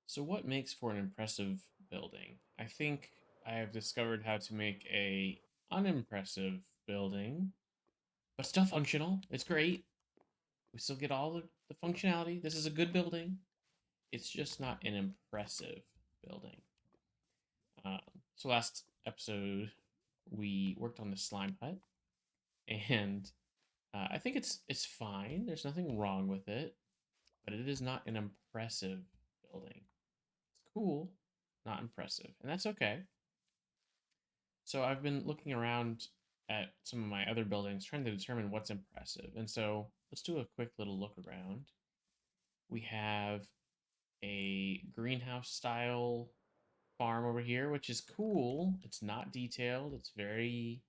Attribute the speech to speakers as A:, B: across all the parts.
A: So what makes for an impressive building? I think I have discovered how to make a unimpressive building, but still functional. It's great. We still get all the functionality. This is a good building. It's just not an impressive building. Um, so last episode we worked on the slime hut, and I think it's fine. There's nothing wrong with it, but it is not an impressive building. It's cool, not impressive, and that's okay. So I've been looking around at some of my other buildings, trying to determine what's impressive. And so let's do a quick little look around. We have a greenhouse style farm over here, which is cool. It's not detailed. It's very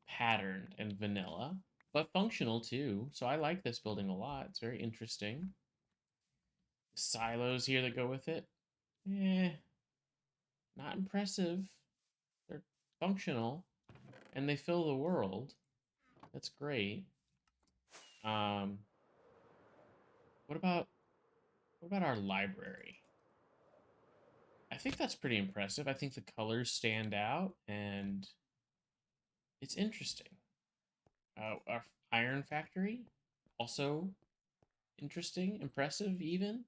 A: patterned and vanilla, but functional too. So I like this building a lot. It's very interesting. The silos here that go with it, eh, not impressive. They're functional and they fill the world. That's great. Um, what about our library? I think that's pretty impressive. I think the colors stand out and it's interesting. Our iron factory, also interesting, impressive even.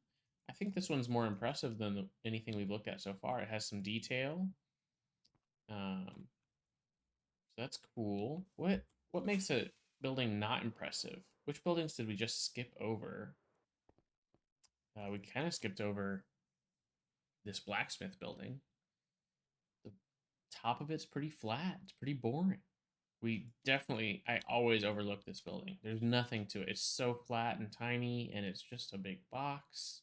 A: I think this one's more impressive than anything we've looked at so far. It has some detail. So that's cool. What makes a building not impressive? Which buildings did we just skip over? We kind of skipped over this blacksmith building. The top of it's pretty flat. It's pretty boring. I always overlook this building. There's nothing to it. It's so flat and tiny, and it's just a big box.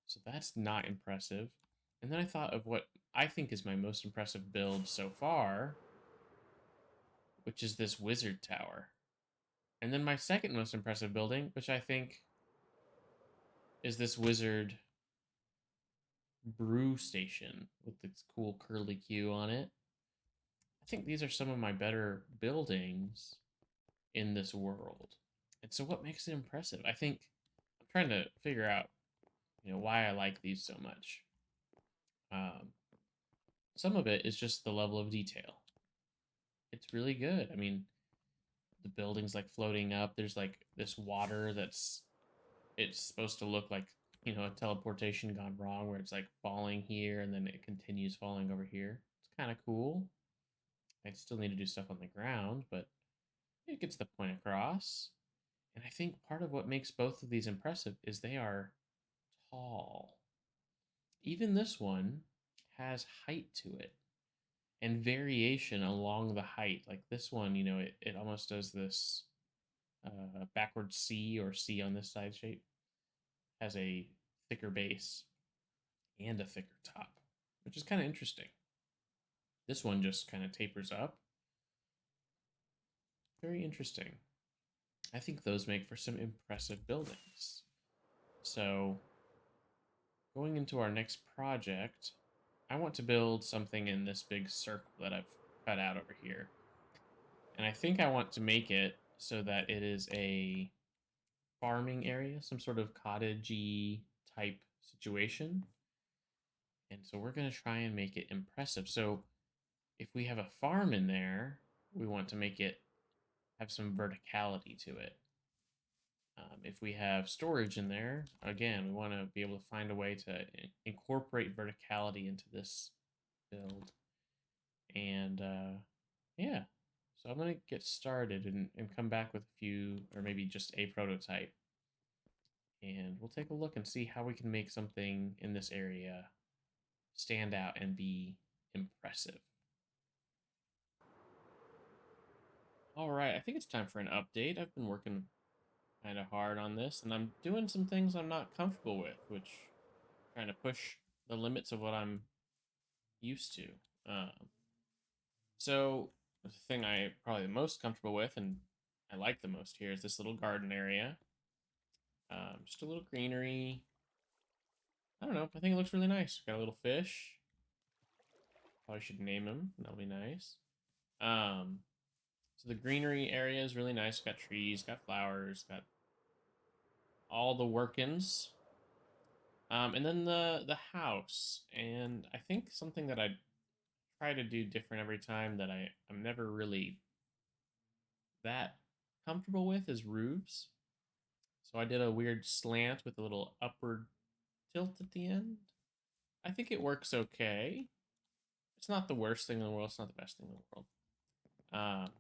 A: So that's not impressive. And then I thought of what I think is my most impressive build so far, which is this wizard tower. And then my second most impressive building, which I think is this wizard brew station with its cool curly Q on it. I think these are some of my better buildings in this world. And so what makes it impressive? I think I'm trying to figure out, why I like these so much. Um, some of it is just the level of detail. It's really good. I mean, the building's like floating up. There's like this water that's it's supposed to look like, a teleportation gone wrong where it's like falling here and then it continues falling over here. It's kind of cool. I still need to do stuff on the ground, but it gets the point across. And I think part of what makes both of these impressive is they are tall. Even this one has height to it and variation along the height. Like this one, it almost does this backward C or C on this side shape, has a thicker base and a thicker top, which is kind of interesting. This one just kind of tapers up. Very interesting. I think those make for some impressive buildings. So, going into our next project, I want to build something in this big circle that I've cut out over here. And I think I want to make it so that it is a farming area, some sort of cottagey type situation. And so we're going to try and make it impressive. So if we have a farm in there, we want to make it have some verticality to it. If we have storage in there, again, we want to be able to find a way to incorporate verticality into this build. And yeah, so I'm going to get started and come back with a few, or maybe just a prototype. And we'll take a look and see how we can make something in this area stand out and be impressive. All right, I think it's time for an update. I've been working kind of hard on this, and I'm doing some things I'm not comfortable with, which trying to push the limits of what I'm used to. Um, so the thing I probably the most comfortable with, and I like the most here, is this little garden area. Just a little greenery. I don't know. I think it looks really nice. Got a little fish. Probably should name him. That'll be nice. Um, so the greenery area is really nice. Got trees, got flowers, got all the workings. And then the house, and I think something that I try to do different every time that I'm never really that comfortable with is roofs. So I did a weird slant with a little upward tilt at the end. I think it works okay. It's not the worst thing in the world. It's not the best thing in the world. Um,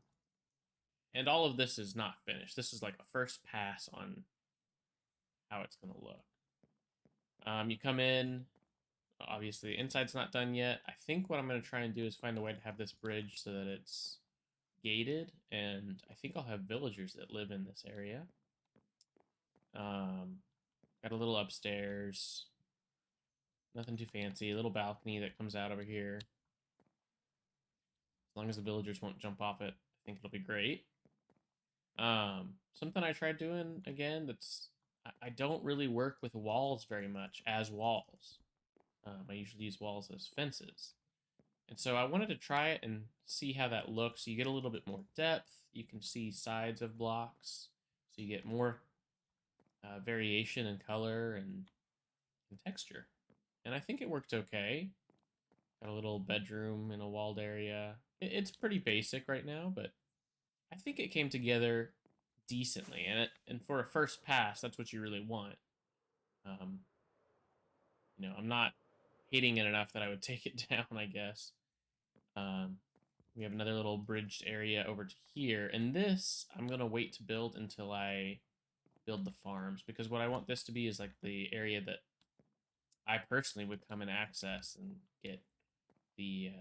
A: and all of this is not finished. This is like a first pass on how it's gonna look. You come in. Obviously, the inside's not done yet. I think what I'm gonna try and do is find a way to have this bridge so that it's gated, and I think I'll have villagers that live in this area. Um, got a little upstairs, nothing too fancy. A little balcony that comes out over here. As long as the villagers won't jump off it, I think it'll be great. Something I tried doing again that's I don't really work with walls very much as walls. I usually use walls as fences. And so I wanted to try it and see how that looks. You get a little bit more depth. You can see sides of blocks. So you get more variation in color and texture. And I think it worked okay. Got a little bedroom in a walled area. It's pretty basic right now, but I think it came together decently. And for a first pass, that's what you really want. Um, I'm not hating it enough that I would take it down, I guess. Um, we have another little bridged area over to here. And this, I'm going to wait to build until I build the farms. Because what I want this to be is like the area that I personally would come and access and get the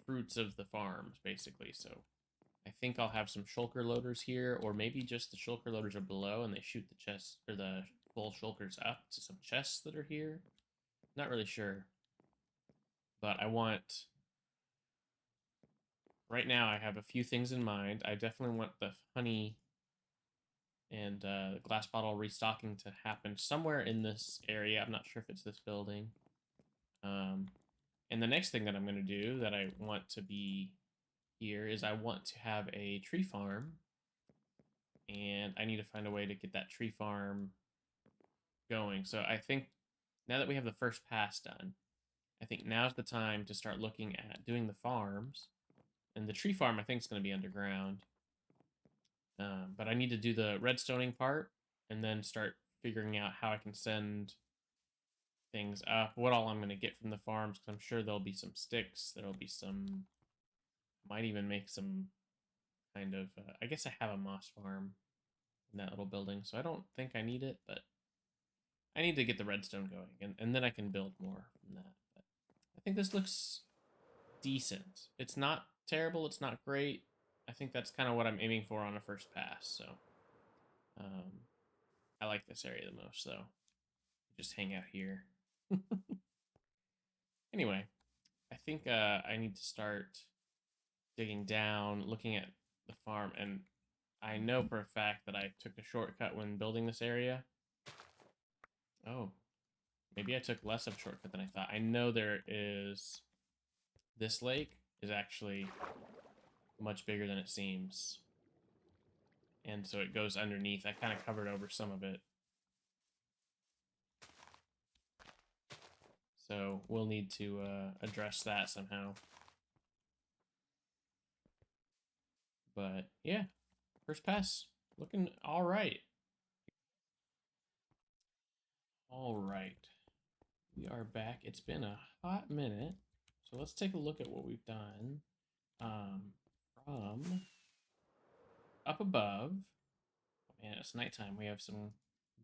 A: fruits of the farms, basically. So I think I'll have some shulker loaders here, or maybe just the shulker loaders are below and they shoot the chests or the full shulkers up to some chests that are here. Not really sure. But I want right now I have a few things in mind. I definitely want the honey and glass bottle restocking to happen somewhere in this area. I'm not sure if it's this building. Um, and the next thing that I'm going to do that I want to be here is I want to have a tree farm, and I need to find a way to get that tree farm going. So I think now that we have the first pass done, I think now's the time to start looking at doing the farms. And the tree farm, I think, is going to be underground. But I need to do the redstoning part and then start figuring out how I can send things up, what all I'm going to get from the farms, because I'm sure there'll be some sticks. There'll be some, might even make some kind of, I guess I have a moss farm in that little building, so I don't think I need it, but I need to get the redstone going, and then I can build more from that. But I think this looks decent. It's not terrible, it's not great. I think that's kind of what I'm aiming for on a first pass, so um, I like this area the most, though. Just hang out here. Anyway, I think I need to start digging down, looking at the farm, and I know for a fact that I took a shortcut when building this area. Oh, maybe I took less of a shortcut than I thought. I know there is... This lake is actually much bigger than it seems. And so it goes underneath. I kind of covered over some of it. So we'll need to address that somehow. But yeah, first pass looking all right. All right. We are back. It's been a hot minute. So let's take a look at what we've done. From up above, man, it's nighttime. We have some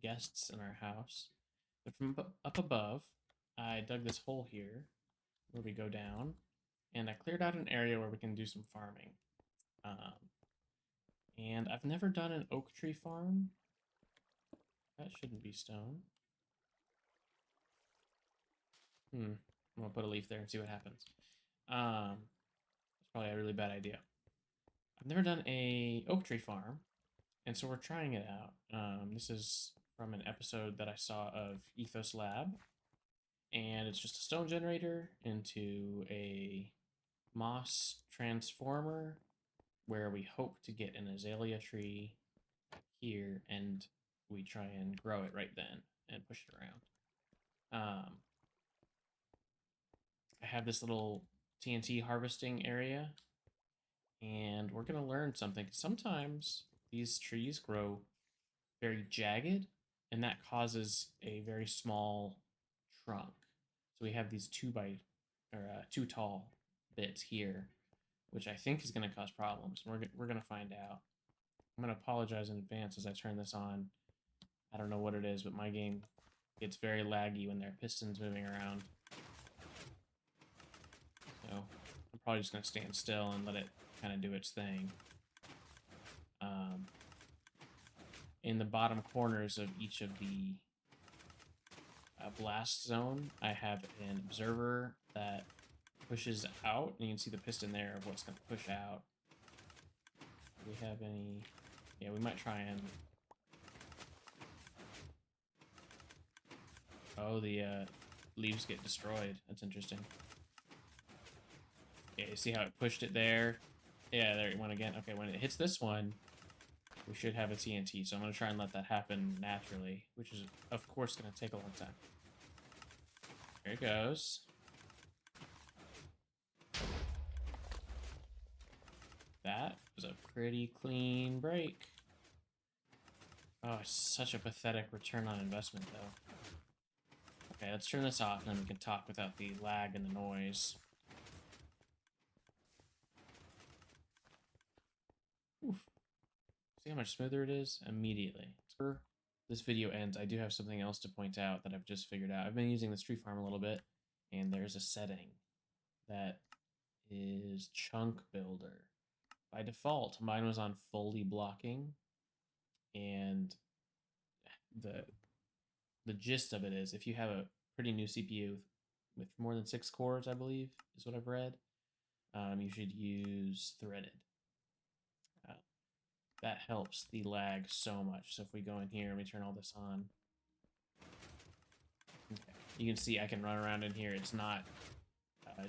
A: guests in our house. But from up above, I dug this hole here where we go down, and I cleared out an area where we can do some farming. And I've never done an oak tree farm. That shouldn't be stone. I'm gonna put a leaf there and see what happens. It's probably a really bad idea. I've never done a oak tree farm, and so we're trying it out. This is from an episode that I saw of Ethos Lab, and it's just a stone generator into a moss transformer where we hope to get an azalea tree here, and we try and grow it right then and push it around. I have this little TNT harvesting area, and we're gonna learn something. Sometimes these trees grow very jagged, and that causes a very small trunk. So we have these two tall bits here, which I think is going to cause problems. We're going to find out. I'm going to apologize in advance as I turn this on. I don't know what it is, but my game gets very laggy when there are pistons moving around. So I'm probably just going to stand still and let it kind of do its thing. In the bottom corners of each of the blast zone, I have an observer that pushes out, and you can see the piston there of what's going to push out. Do we have any? Yeah, we might try and... Oh, the leaves get destroyed. That's interesting. Yeah, you see how it pushed it there? Yeah, there it went again. Okay, when it hits this one, we should have a TNT. So I'm going to try and let that happen naturally, which is, of course, going to take a long time. There it goes. That was a pretty clean break. Oh, it's such a pathetic return on investment, though. Okay, let's turn this off, and then we can talk without the lag and the noise. Oof. See how much smoother it is? Immediately. Before this video ends, I do have something else to point out that I've just figured out. I've been using this tree farm a little bit, and there's a setting that is chunk builder. By default, mine was on fully blocking, and the gist of it is if you have a pretty new CPU with more than 6 cores, I believe, is what I've read, you should use threaded. That helps the lag so much. So if we go in here and we turn all this on, okay, you can see I can run around in here. It's not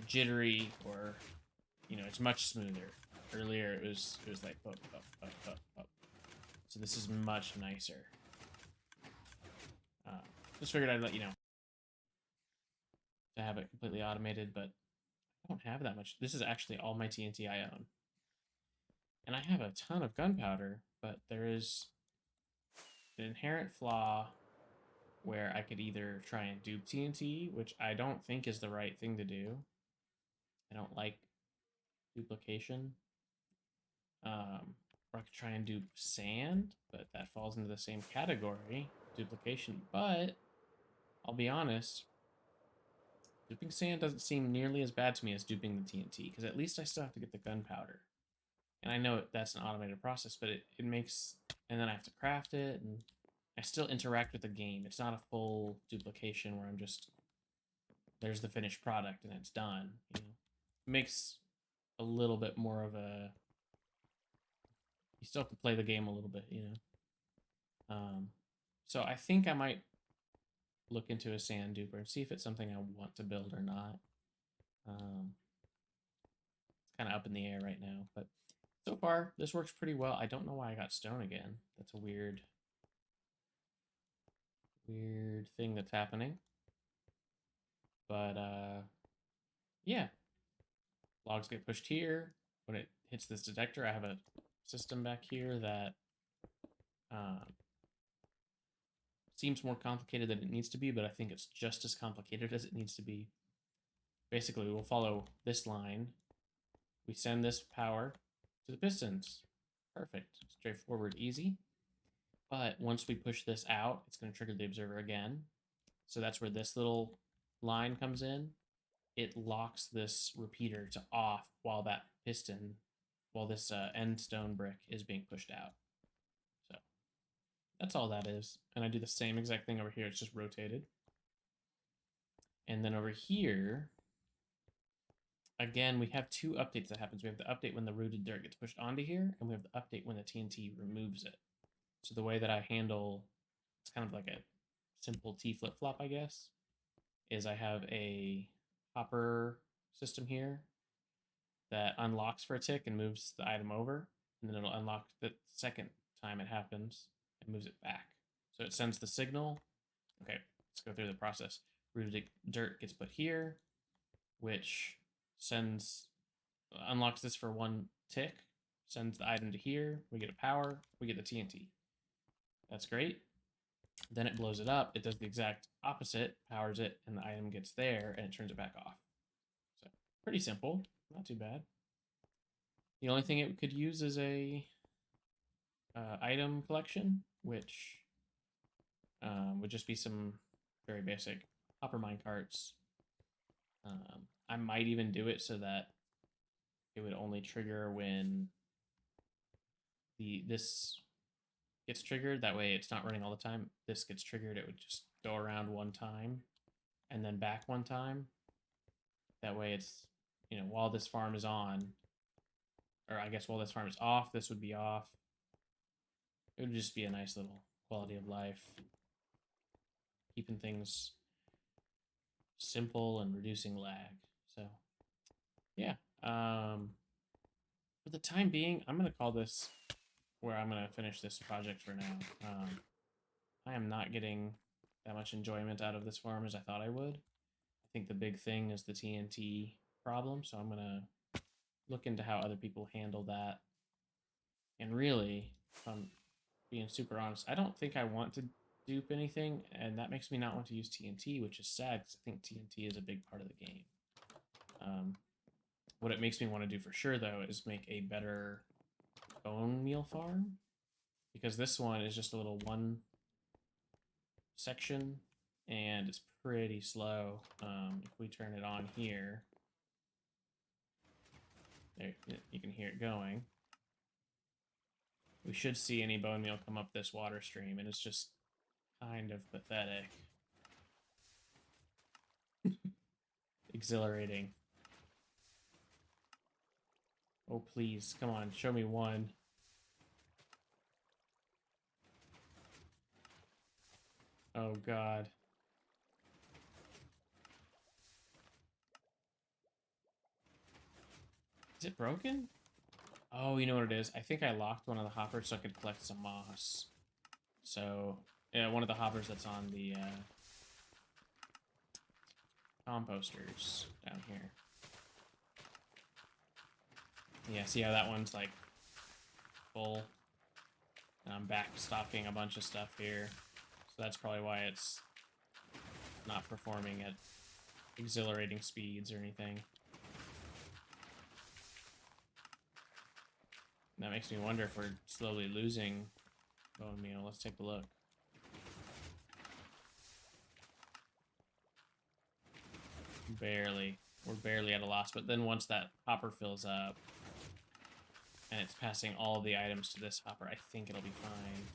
A: jittery, or, you know, it's much smoother. Earlier it was like up, up, up, up, up. So this is much nicer. Just figured I'd let you know to have it completely automated, but I don't have that much. This is actually all my TNT I own. And I have a ton of gunpowder, but there is an inherent flaw where I could either try and dupe TNT, which I don't think is the right thing to do. I don't like duplication. Or I could try and dupe sand, but that falls into the same category, duplication. But I'll be honest, duping sand doesn't seem nearly as bad to me as duping the TNT, because at least I still have to get the gunpowder. And I know that's an automated process, but it makes... And then I have to craft it, and I still interact with the game. It's not a full duplication where I'm just... There's the finished product and it's done, you know? It makes a little bit more of a... You still have to play the game a little bit, you know? So I think I might look into a sand duper and see if it's something I want to build or not. It's kind of up in the air right now, but so far this works pretty well. I don't know why I got stone again. That's a weird thing that's happening. But yeah, logs get pushed here. When it hits this detector, I have a system back here that seems more complicated than it needs to be, but I think it's just as complicated as it needs to be. Basically, we'll follow this line. We send this power to the pistons. Perfect. Straightforward, easy. But once we push this out, it's going to trigger the observer again. So that's where this little line comes in. It locks this repeater to off while that piston, while this end stone brick is being pushed out. So that's all that is. And I do the same exact thing over here. It's just rotated. And then over here, again, we have two updates that happens. We have the update when the rooted dirt gets pushed onto here, and we have the update when the TNT removes it. So the way that I handle, it's kind of like a simple T flip-flop, I guess, is I have a hopper system here that unlocks for a tick and moves the item over, and then it'll unlock the second time it happens and moves it back. So it sends the signal. Okay, let's go through the process. Rooted dirt gets put here, which unlocks this for 1 tick, sends the item to here. We get a power, we get the TNT. That's great. Then it blows it up. It does the exact opposite, powers it, and the item gets there, and it turns it back off. So pretty simple, not too bad. The only thing it could use is a item collection, which would just be some very basic hopper mine carts. I might even do it so that it would only trigger when this gets triggered. That way it's not running all the time. This gets triggered, it would just go around 1 time and then back 1 time. That way it's, while this farm is on, or I guess while this farm is off, this would be off. It would just be a nice little quality of life, keeping things simple and reducing lag. So yeah, for the time being, I'm gonna call this where I'm gonna finish this project for now. I am not getting that much enjoyment out of this farm as I thought I would. I think the big thing is the TNT problem, so I'm gonna look into how other people handle that. And really, if I'm being super honest, I don't think I want to dupe anything, and that makes me not want to use TNT, which is sad because I think TNT is a big part of the game. What it makes me want to do for sure, though, is make a better bone meal farm, because this one is just a little 1 section, and it's pretty slow. If we turn it on here, there, you can hear it going. We should see any bone meal come up this water stream, and it's just kind of pathetic. Exhilarating. Oh, please, come on, show me 1. Oh, God. Is it broken? Oh, you know what it is? I think I locked one of the hoppers so I could collect some moss. So, yeah, one of the hoppers that's on the composters down here. Yeah, see how that one's like full? And I'm back stocking a bunch of stuff here. So that's probably why it's not performing at exhilarating speeds or anything. That makes me wonder if we're slowly losing bone meal. Let's take a look. Barely. We're barely at a loss, but then once that hopper fills up and it's passing all the items to this hopper, I think it'll be fine.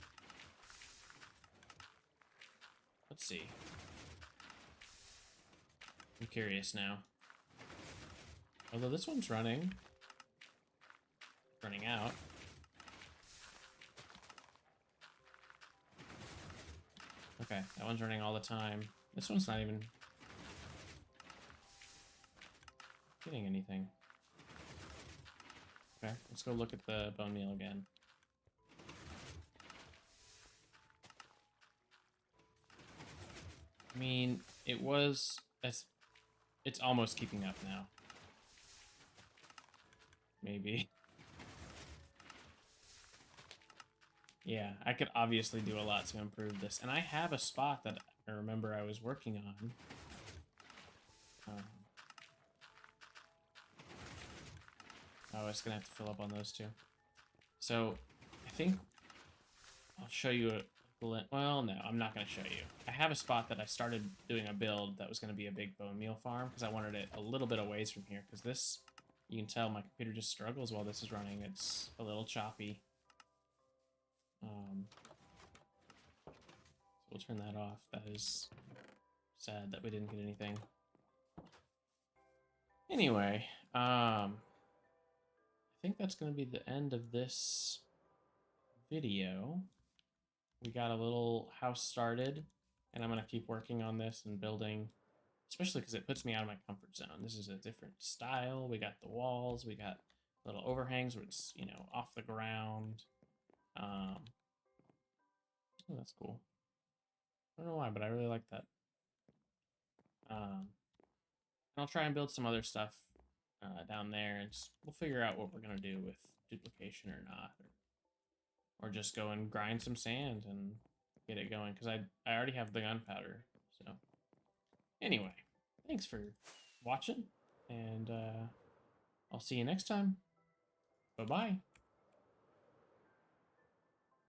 A: Let's see. I'm curious now. Although this one's running out. Okay, that one's running all the time. This one's not even getting anything. Okay, let's go look at the bone meal again. I mean, it's almost keeping up now. Maybe. Yeah, I could obviously do a lot to improve this. And I have a spot that I remember I was working on. Oh, it's going to have to fill up on those 2. So, I think I'll show you a... Well, no, I'm not going to show you. I have a spot that I started doing a build that was going to be a big bone meal farm, because I wanted it a little bit away from here, because this, you can tell my computer just struggles while this is running. It's a little choppy. So we'll turn that off. That is sad that we didn't get anything. Anyway, I think that's going to be the end of this video. We got a little house started, and I'm going to keep working on this and building, especially because it puts me out of my comfort zone. This is a different style. We got the walls, we got little overhangs where it's, off the ground. Oh, that's cool. I don't know why, but I really like that. I'll try and build some other stuff down there, and we'll figure out what we're gonna do with duplication or not, or just go and grind some sand and get it going because I already have the gunpowder. So anyway, thanks for watching, and I'll see you next time. Bye bye.